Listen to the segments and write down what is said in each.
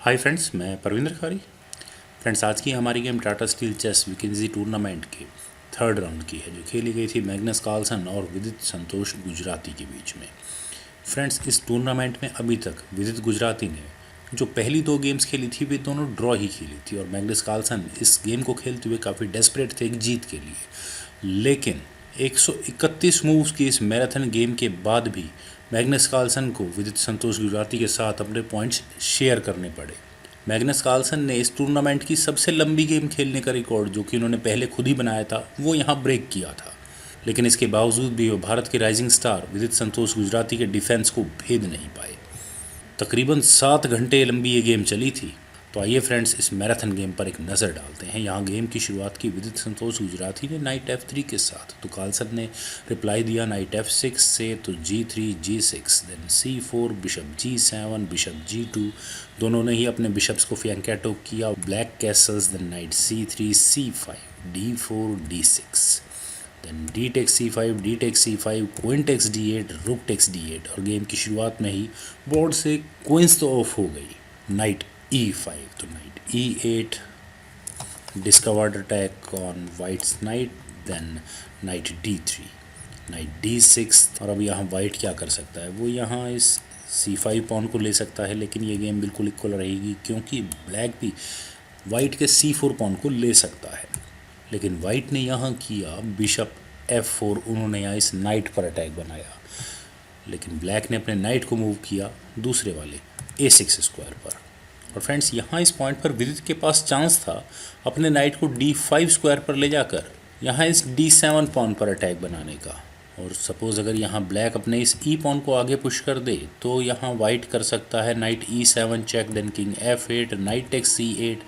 Hi friends, मैं परविंदर खारी। Friends, आज की हमारी game Tata Steel chess Wijk aan Zee tournament के थर्ड राउंड की है, जो खेली गई थी मैग्नस कार्लसन और विदित संतोष गुजराती के बीच में। फ्रेंड्स, इस टूर्नामेंट में अभी तक विदित गुजराती ने जो पहली दो गेम्स खेली थी वे दोनों ड्रॉ ही खेली थी, और मैग्नस कार्लसन इस गेम को खेलते हुए काफ़ी डेस्परेट थे एक जीत के लिए। लेकिन 131 मूव्स की इस मैराथन गेम के बाद भी मैग्नस कार्लसन को विदित संतोष गुजराती के साथ अपने पॉइंट्स शेयर करने पड़े। मैग्नस कार्लसन ने इस टूर्नामेंट की सबसे लंबी गेम खेलने का रिकॉर्ड, जो कि उन्होंने पहले खुद ही बनाया था, वो यहाँ ब्रेक किया था। लेकिन इसके बावजूद भी वो भारत के राइजिंग स्टार विदित संतोष गुजराती के डिफेंस को भेद नहीं पाए। तकरीबन 7 घंटे लंबी ये गेम चली थी। तो आइए फ्रेंड्स, इस मैराथन गेम पर एक नज़र डालते हैं। यहाँ गेम की शुरुआत की विदित संतोष गुजराती ने नाइट F3 के साथ, तो कार्लसन ने रिप्लाई दिया नाइट F6 से, तो G3 G6, then C4, bishop G7, bishop G2, दोनों ने ही अपने बिशप्स को फियांकेटो किया। Black castles, then knight C3 C5, D4 D6, then D takes C5, D takes C5, queen takes D8, rook takes D8, और game की शुरुआत में ही बोर्ड से क्वींस तो ऑफ हो गई। नाइट E5, तो knight E8, discovered attack on white's knight, then knight D3, knight D6, और अब यहाँ वाइट क्या कर सकता है, वो यहाँ इस C5 पॉन को ले सकता है, लेकिन ये गेम बिल्कुल इक्वल रहेगी क्योंकि ब्लैक भी वाइट के C4 पॉन को ले सकता है। लेकिन वाइट ने यहाँ किया बिशप F4, उन्होंने यहाँ इस नाइट पर अटैक बनाया, लेकिन ब्लैक ने अपने नाइट को मूव किया दूसरे वाले A6 स्क्वायर पर। और फ्रेंड्स, यहाँ इस पॉइंट पर विदित के पास चांस था अपने नाइट को D5 स्क्वायर पर ले जाकर यहाँ इस D7 पॉन पर अटैक बनाने का। और सपोज़ अगर यहाँ ब्लैक अपने इस E पॉन को आगे पुश कर दे, तो यहाँ वाइट कर सकता है knight E7 check, then king F8, knight takes C8,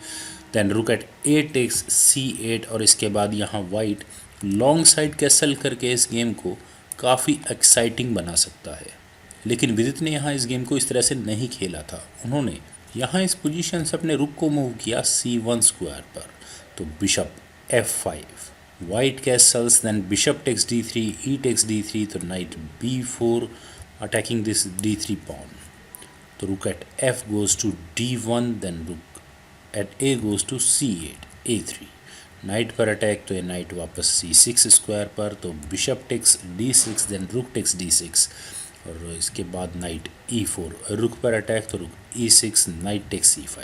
then rook at A takes C8, और इसके बाद यहाँ वाइट लॉन्ग साइड कैसल करके इस गेम को काफ़ी एक्साइटिंग बना सकता है। लेकिन विदित ने यहाँ इस गेम को इस तरह से नहीं खेला था। उन्होंने यहाँ इस पोजीशन से अपने रुक को मूव किया C1 स्क्वायर पर, तो bishop F5, white castles, then bishop takes D3, E takes D3, तो night B4 attacking this D3 pawn, तो rook at F goes to D1, then rook at A goes to C8, A3, knight पर attack, तो ये knight वापस C6 square पर, तो bishop takes D6, then rook takes D6, और इसके बाद नाइट E4, रुक पर अटैक, तो रुक E6, नाइट टेक्स C5,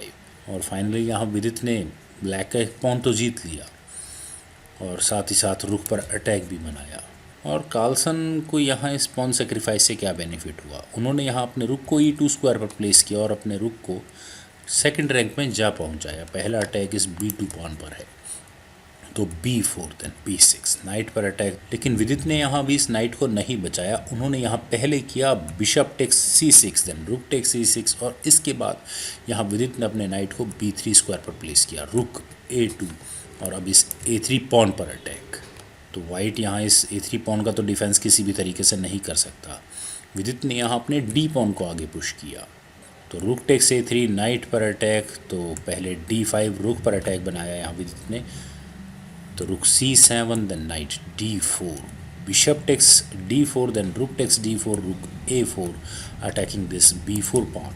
और फाइनली यहाँ विदित ने ब्लैक का एक पॉन तो जीत लिया और साथ ही साथ रुक पर अटैक भी बनाया। और कार्लसन को यहाँ इस पॉन सेक्रीफाइस से क्या बेनिफिट हुआ, उन्होंने यहाँ अपने रुक को E2 स्क्वायर पर प्लेस किया और अपने रुक को सेकंड रैंक में जा पहुँचाया। पहला अटैक इस B2 पॉन पर है, तो B4, देन B6, नाइट पर अटैक, लेकिन विदित ने यहाँ भी इस नाइट को नहीं बचाया। उन्होंने यहाँ पहले किया bishop takes C6, then rook takes C6, और इसके बाद यहाँ विदित ने अपने नाइट को B3 स्क्वायर पर प्लेस किया, रुक A2, और अब इस A3 पॉन पर अटैक। तो वाइट यहाँ इस A3 पॉन का तो डिफेंस किसी भी तरीके से नहीं कर सकता। विदित ने यहाँ अपने D पॉन को आगे पुश किया, तो रुक टेक्स A3, नाइट पर अटैक, तो पहले D5 रुक पर अटैक बनाया यहाँ विदित ने, तो rook C7, then knight D4, bishop takes D4, then rook takes D4, rook A4 attacking this B4 pawn,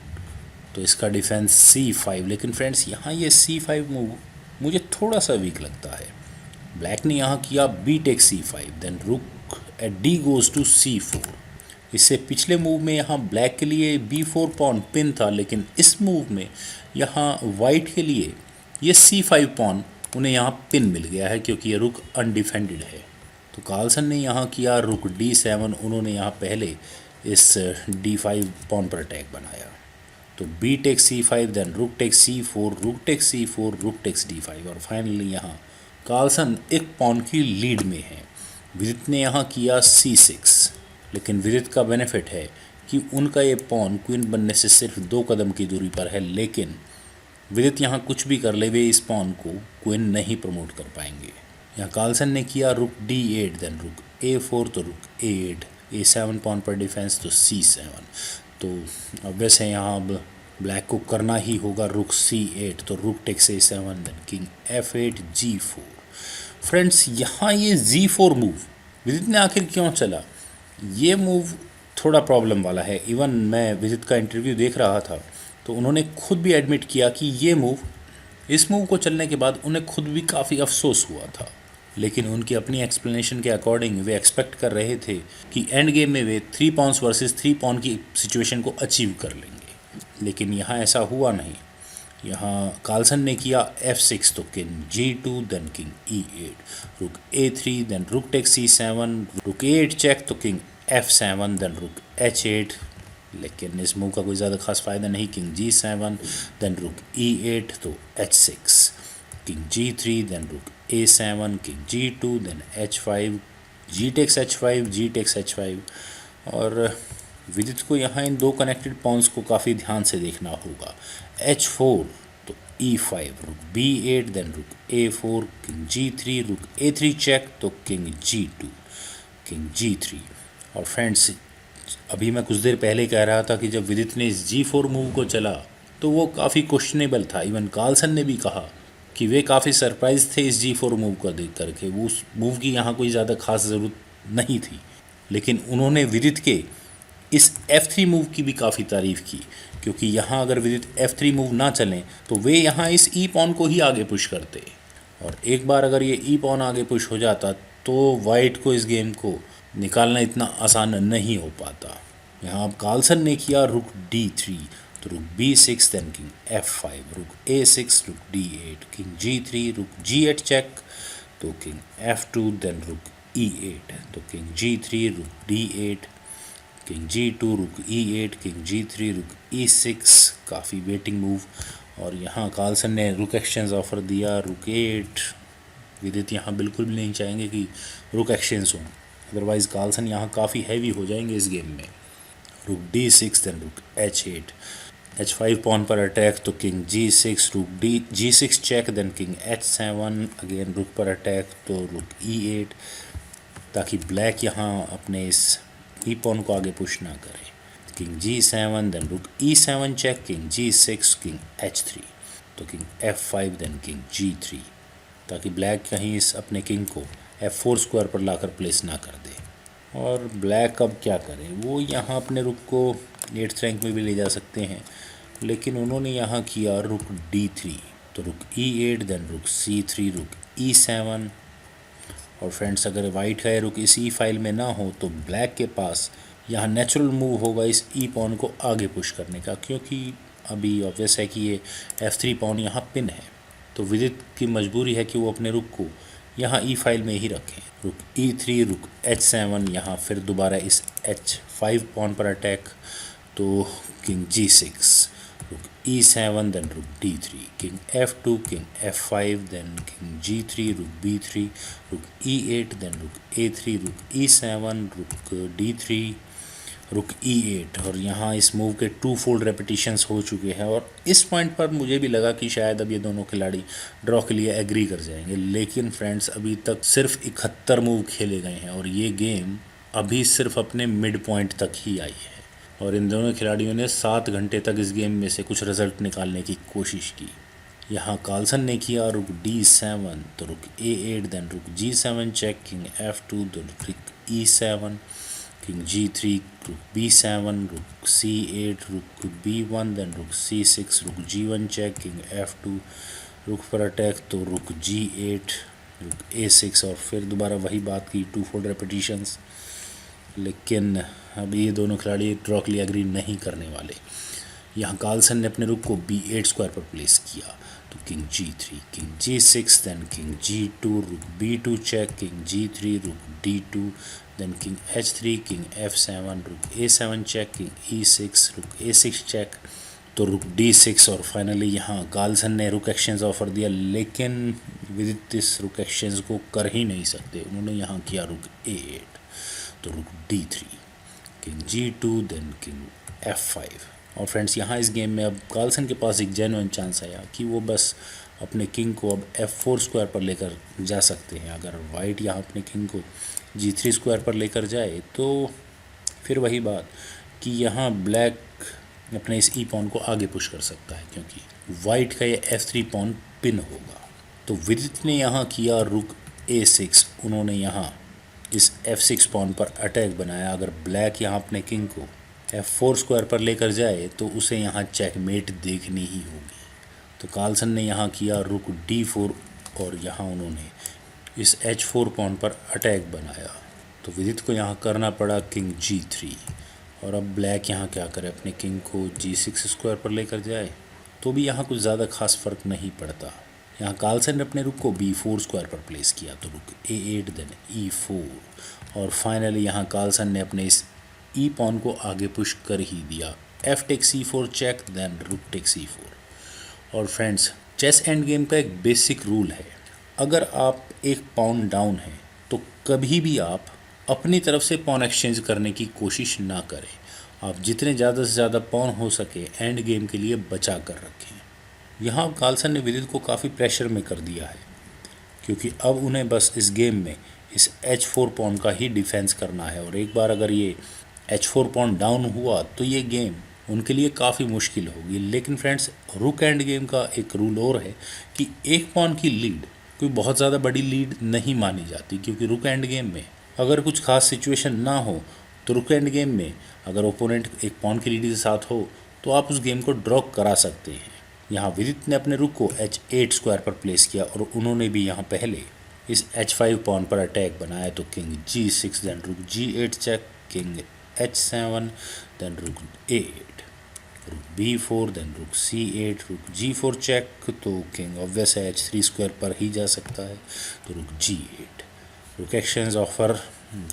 तो इसका डिफेंस C5। लेकिन फ्रेंड्स, यहाँ ये C5 मूव मुझे थोड़ा सा वीक लगता है। ब्लैक ने यहाँ किया B takes C5, then rook at D goes to C4। इससे पिछले मूव में यहाँ ब्लैक के लिए B4 पॉन पिन था, लेकिन इस मूव में यहाँ वाइट के लिए ये C5 पॉन उन्हें यहाँ पिन मिल गया है, क्योंकि ये रुक अनडिफेंडेड है। तो कार्लसन ने यहाँ किया रुक D7, उन्होंने यहाँ पहले इस D5 पॉन पर अटैक बनाया, तो B takes C5, then rook takes C4, rook takes C4, rook takes D5, और फाइनली यहाँ कार्लसन एक पॉन की लीड में है। विदित ने यहाँ किया C6, लेकिन विदित का बेनिफिट है कि उनका ये पॉन क्वीन बनने से सिर्फ 2 कदम की दूरी पर है, लेकिन विदित यहाँ कुछ भी कर ले, वे इस पॉन को क्वीन नहीं प्रमोट कर पाएंगे। यहाँ कार्लसन ने किया रुक D8, देन रुक A4, तो रुक A8, A7 पॉन पर डिफेंस, तो C7, तो अब वैसे यहाँ अब ब्लैक को करना ही होगा रुक C8, तो rook takes A7, then king F8, G4। Friends, यहाँ ये G4 मूव विदित ने आखिर क्यों चला, ये मूव थोड़ा प्रॉब्लम वाला है। इवन मैं विदित का इंटरव्यू देख रहा था तो उन्होंने खुद भी एडमिट किया कि इस मूव को चलने के बाद उन्हें खुद भी काफ़ी अफसोस हुआ था, लेकिन उनकी अपनी एक्सप्लेनेशन के अकॉर्डिंग वे एक्सपेक्ट कर रहे थे कि एंड गेम में वे 3 पॉन्स वर्सेस 3 पॉन की सिचुएशन को अचीव कर लेंगे, लेकिन यहाँ ऐसा हुआ नहीं। यहाँ कार्लसन ने किया F6 तो king G2 then king E8, रुक A3 then rook take C7, रुक A8 चेक तो किंग F7 देन रुक H8, लेकिन इस मूव का कोई ज़्यादा खास फ़ायदा नहीं। किंग G7 देन रुक E8 तो H6, king G3 then rook A7, king G2 then H5, G takes H5, G takes H5। और विदित को यहाँ इन दो कनेक्टेड पॉन्स को काफ़ी ध्यान से देखना होगा। H4 तो E5, रुक B8 देन रुक A4, किंग G3 रुक A3 चेक तो किंग G2, किंग G3। और फ्रेंड्स, अभी मैं कुछ देर पहले कह रहा था कि जब विदित ने इस G4 मूव को चला तो वो काफ़ी क्वेश्चनेबल था। इवन कार्लसन ने भी कहा कि वे काफ़ी सरप्राइज थे इस G4 मूव को देख करके। वो उस मूव की यहाँ कोई ज़्यादा खास ज़रूरत नहीं थी, लेकिन उन्होंने विदित के इस F3 मूव की भी काफ़ी तारीफ़ की, क्योंकि यहाँ अगर विदित F3 मूव ना चलें तो वे यहाँ इस ई पॉन को ही आगे पुश करते, और एक बार अगर ये ई पॉन आगे पुश हो जाता तो वाइट को इस गेम को निकालना इतना आसान नहीं हो पाता। यहाँ अब कार्लसन ने किया रुक D3 तो रुक B6 देन किंग F5, रुक A6 रुक D8, किंग G3 रुक G8 चेक तो किंग F2 देन रुक E8 तो किंग G3 रुक D8, किंग G2 रुक E8, किंग G3 रुक E6, काफ़ी वेटिंग मूव। और यहाँ कार्लसन ने रुक एक्सचेंज ऑफर दिया रुक 8। विदित यहाँ बिल्कुल भी नहीं चाहेंगे कि रुक एक्सचेंज हो, अदरवाइज कार्लसन यहाँ काफ़ी हैवी हो जाएंगे इस गेम में। रुक D6 देन रुक H8, H5 पॉन पर अटैक तो किंग G6 रुक G6 check then king H7, again रुक पर अटैक तो रुक E8, ताकि ब्लैक यहाँ अपने इस ई पॉन को आगे पुश ना करे। किंग G7 देन रुक E7 check, king G6, king H3 तो king F5 then king G3, ताकि ब्लैक कहीं इस अपने किंग को F4 स्क्वायर पर लाकर प्लेस ना कर दे। और ब्लैक अब क्या करे, वो यहाँ अपने रुक को 8th रैंक में भी ले जा सकते हैं, लेकिन उन्होंने यहाँ किया रुक D3 तो रुक E8 देन रुक C3, रुक E7। और फ्रेंड्स, अगर वाइट का रुक इस ई फाइल में ना हो तो ब्लैक के पास यहाँ नेचुरल मूव होगा इस ई पॉन को आगे पुश करने का, क्योंकि अभी ऑब्वियस है कि ये F3 पॉन यहाँ पिन है, तो विदित की मजबूरी है कि वो अपने रुक को यहाँ ई फाइल में ही रखें। रुक E3 रुक H7, यहाँ फिर दोबारा इस H5 पॉन पर अटैक तो किंग G6, रुक E7 देन रुक D3, king F2, king F5 then king G3, रुक B3, रुक E8 देन रुक A3, रुक E7, रुक D3, रुक E8। और यहाँ इस मूव के 2 फोल्ड रेपिटेशंस हो चुके हैं, और इस पॉइंट पर मुझे भी लगा कि शायद अब ये दोनों खिलाड़ी ड्रॉ के लिए एग्री कर जाएंगे, लेकिन फ्रेंड्स अभी तक सिर्फ 71 मूव खेले गए हैं और ये गेम अभी सिर्फ अपने मिड पॉइंट तक ही आई है, और इन दोनों खिलाड़ियों ने 7 घंटे तक इस गेम में से कुछ रिजल्ट निकालने की कोशिश की। यहाँ कार्लसन ने किया रुक D7 तो रुक A8 देन रुक G7 चेक, किंग F2 तो रुक E7, किंग G3 रुक B7, रुक C8, रुक B1 देन रुक C6, रुक G1 चेक, किंग F2, रुक पर अटैक तो रुक G8, रुक A6, और फिर दोबारा वही बात की 2 फोल्ड रेपिटेशंस। लेकिन अब ये दोनों खिलाड़ी ड्रॉ के लिए एग्री नहीं करने वाले। यहाँ कार्लसन ने अपने रुक को B8 स्क्वायर पर प्लेस किया तो king G3, king G6 then king G2, रुक B2 चेक, किंग G3, रुक D2 then king H3, king F7, रुक A7 चेक, किंग E6, रुक A6 चेक तो रुक D6। और फाइनली यहाँ कार्लसन ने रुक एक्सचेंज ऑफर दिया, लेकिन विदित इस रुक एक्सचेंज को कर ही नहीं सकते। उन्होंने यहाँ किया रुक A8 तो रुक D3, king G2 then king F5। और फ्रेंड्स, यहाँ इस गेम में अब कार्लसन के पास एक जेन्युइन चांस आया कि वो बस अपने किंग को अब F4 स्क्वायर पर लेकर जा सकते हैं। अगर वाइट यहाँ अपने किंग को G3 स्क्वायर पर लेकर जाए तो फिर वही बात कि यहाँ ब्लैक अपने इस ई पॉन को आगे पुश कर सकता है, क्योंकि वाइट का ये F3 पॉन पिन होगा। तो विदित ने यहाँ किया रुक A6, उन्होंने यहाँ इस F6 पॉन पर अटैक बनाया। अगर ब्लैक यहाँ अपने किंग को F4 स्क्वायर पर लेकर जाए तो उसे यहाँ चेकमेट देखनी ही होगी। तो कार्लसन ने यहाँ किया रुक D4 और यहाँ उन्होंने इस H4 पॉन पर अटैक बनाया। तो विदित को यहाँ करना पड़ा किंग G3। और अब ब्लैक यहाँ क्या करे, अपने किंग को G6 स्क्वायर पर लेकर जाए तो भी यहाँ कुछ ज़्यादा खास फर्क नहीं पड़ता। यहाँ कार्लसन ने अपने रुक को B4 स्क्वायर पर प्लेस किया तो रुक A8 देन E4 और फाइनली यहाँ कार्लसन ने अपने इस ई पॉन को आगे पुश कर ही दिया। F take C4 check then rook take C4। और फ्रेंड्स, चेस एंड गेम का एक बेसिक रूल है, अगर आप एक पॉन डाउन है तो कभी भी आप अपनी तरफ से पॉन एक्सचेंज करने की कोशिश ना करें। आप जितने ज़्यादा से ज़्यादा पॉन हो सके एंड गेम के लिए बचा कर रखें। यहाँ कार्लसन ने विदित को काफ़ी प्रेशर में कर दिया है, क्योंकि अब उन्हें बस इस गेम में इस H4 पॉन का ही डिफेंस करना है। और एक बार अगर ये H4 पॉन डाउन हुआ तो ये गेम उनके लिए काफ़ी मुश्किल होगी। लेकिन फ्रेंड्स, रुक एंड गेम का एक रूल और है कि एक पॉन की लीड कोई बहुत ज़्यादा बड़ी लीड नहीं मानी जाती, क्योंकि रुक एंड गेम में अगर कुछ खास सिचुएशन ना हो तो रुक एंड गेम में अगर ओपोनेंट एक पॉन की लीड के साथ हो तो आप उस गेम को ड्रॉ करा सकते हैं। यहाँ विदित ने अपने रुक को H8 स्क्वायर पर प्लेस किया और उन्होंने भी यहाँ पहले इस H5 पॉन पर अटैक बनाया। तो किंग G6 देन रुक G8 check, king H7 then रुक A8, रुक B4 देन रुक C8, रुक G4 चेक। तो किंग ऑब्वियस है H3 स्क्वायर पर ही जा सकता है तो रुक G8। रुक एक्सचेंज ऑफर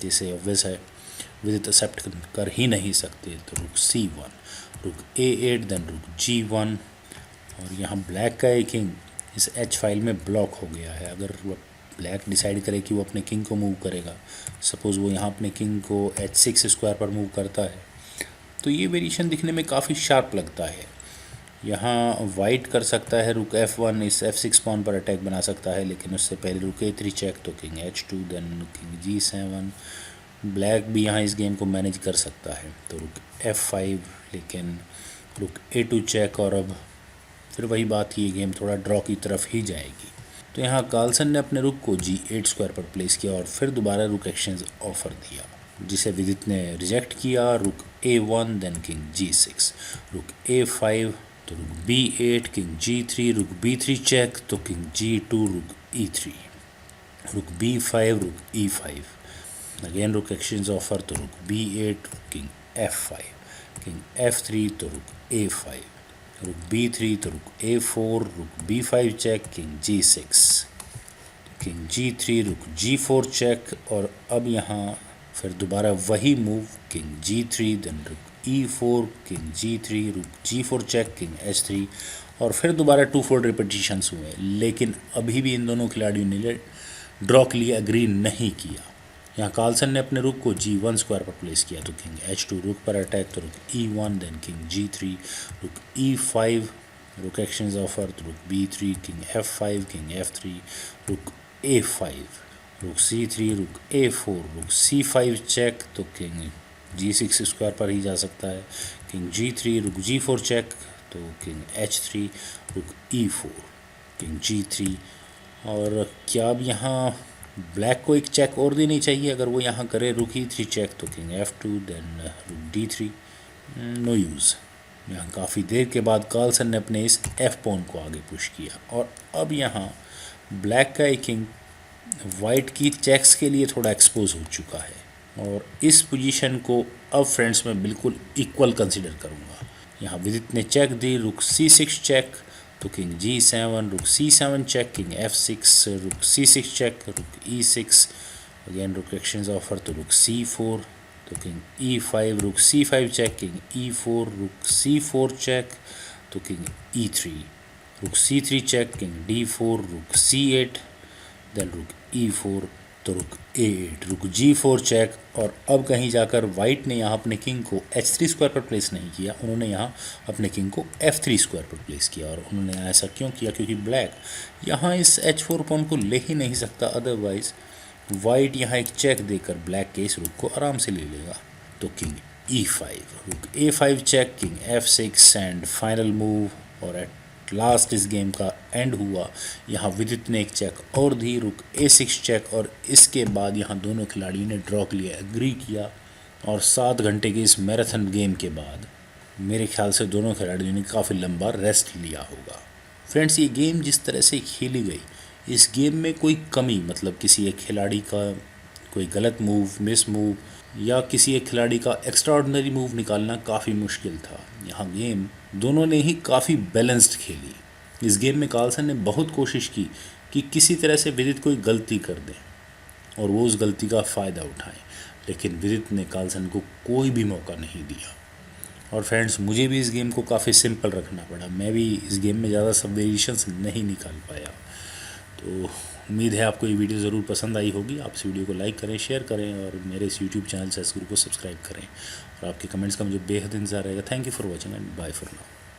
जिसे ऑब्वियस है विदित एक्सेप्ट कर ही नहीं सकते तो रुक C1, रुक A8 देन रुक G1। और यहाँ ब्लैक का एक किंग इस H फाइल में ब्लॉक हो गया है। अगर वो ब्लैक डिसाइड करे कि वो अपने किंग को मूव करेगा, सपोज़ वो यहाँ अपने किंग को H6 स्क्वायर पर मूव करता है तो ये वेरिएशन दिखने में काफ़ी शार्प लगता है। यहाँ वाइट कर सकता है रुक F1, इस F6 पॉन पर अटैक बना सकता है, लेकिन उससे पहले रुक A3 चेक तो king H2 then king G7। Black भी यहाँ इस गेम को मैनेज कर सकता है तो रुक F5, लेकिन रुक A2 चेक। और अब फिर वही बात, ये गेम थोड़ा ड्रॉ की तरफ ही जाएगी। तो यहाँ कार्लसन ने अपने रुक को G8 स्क्वायर पर प्लेस किया और फिर दोबारा रुक एक्सचेंज ऑफर दिया, जिसे विदित ने रिजेक्ट किया। रुक A1 देन किंग G6, रुक A5 तो रुक B8, किंग G3, रुक B3 चेक तो किंग G2, रुक E3, रुक B5, रुक E5, अगेन रुक एक्सचेंज ऑफर तो रुक B8, king F5, king F3 तो रुक A5, रुक B3 तो रुक A4, रुक B5 check, king G6, king G3, रुक G4 चेक। और अब यहाँ फिर दोबारा वही मूव, किंग G3 देन रुक E4, किंग G3, रुक G4 चेक, किंग H3। और फिर दोबारा 2-4 रिपीटिशंस हुए, लेकिन अभी भी इन दोनों खिलाड़ियों ने ड्रॉ के लिए एग्री नहीं किया। यहाँ कार्लसन ने अपने रुक को G1 स्क्वायर पर प्लेस किया तो किंग H2 रुक पर अटैक तो रुक E1 देन किंग G3, रुक E5, रुक एक्सचेंज ऑफर तो रुक B3, king F5, king F3, रुक A5, रुक C3, रुक A4, रुक C5 चेक तो किंग G6 स्क्वायर पर ही जा सकता है, किंग G3, रुक G4 चेक तो किंग H3, रुक E4, किंग G3। और क्या अब यहाँ ब्लैक को एक चेक और देनी चाहिए? अगर वो यहाँ करे रुक E3 चेक तो किंग F2 देन रुक D3, नो यूज़। यहाँ काफ़ी देर के बाद कार्लसन ने अपने इस F पॉन को आगे पुश किया और अब यहाँ ब्लैक का एक किंग वाइट की चेक्स के लिए थोड़ा एक्सपोज हो चुका है और इस पोजीशन को अब फ्रेंड्स मैं बिल्कुल इक्वल कंसिडर करूँगा। यहाँ विदित ने चेक दी, रुक C6 चेक तो किंग G7, रुक C7 चेक, किंग F6, रुक C6 चेक, रुक E6, अगेन रुक एक्सचेंज ऑफर तो रुक C4 तो किंग E5, रुक C5 चेक, किंग E4, रुक C4 चेक तो किंग E3, रुक C3 चेक, किंग D4, रुक C8 देन रुक E4 तो रुक A8, रुक G4 चेक। और अब कहीं जाकर वाइट ने यहाँ अपने किंग को H3 स्क्वायर पर प्लेस नहीं किया, उन्होंने यहाँ अपने किंग को F3 स्क्वायर पर प्लेस किया। और उन्होंने ऐसा क्यों किया? क्योंकि ब्लैक यहाँ इस H4 पॉन को ले ही नहीं सकता, अदरवाइज वाइट यहाँ एक चेक देकर ब्लैक के इस रुक को आराम से ले लेगा। तो king E5, rook A5 check, king F6 and final move. और एट लास्ट इस गेम का एंड हुआ। यहाँ विदित ने एक चेक और दी, रुक A6 चेक। और इसके बाद यहाँ दोनों खिलाड़ियों ने ड्रॉ के लिए एग्री किया और 7 घंटे की इस मैराथन गेम के बाद मेरे ख्याल से दोनों खिलाड़ियों ने काफ़ी लंबा रेस्ट लिया होगा। फ्रेंड्स, ये गेम जिस तरह से खेली गई, इस गेम में कोई कमी मतलब किसी एक खिलाड़ी का कोई गलत मूव, मिस मूव या किसी एक खिलाड़ी का एक्स्ट्राऑर्डिनरी मूव निकालना काफ़ी मुश्किल था। यहाँ गेम दोनों ने ही काफ़ी बैलेंस्ड खेली। इस गेम में कार्लसन ने बहुत कोशिश की कि किसी तरह से विदित कोई गलती कर दें और वो उस गलती का फ़ायदा उठाएं, लेकिन विदित ने कार्लसन को कोई भी मौका नहीं दिया। और फ्रेंड्स, मुझे भी इस गेम को काफ़ी सिंपल रखना पड़ा। मैं भी इस गेम में ज़्यादा सब वेरिएशंस नहीं निकाल पाया। तो उम्मीद है आपको ये वीडियो ज़रूर पसंद आई होगी। आप इस वीडियो को लाइक करें, शेयर करें और मेरे इस यूट्यूब चैनल चेस गुरु को सब्सक्राइब करें। और आपके कमेंट्स का मुझे बेहद इंतज़ार रहेगा। Thank you for watching and bye for now.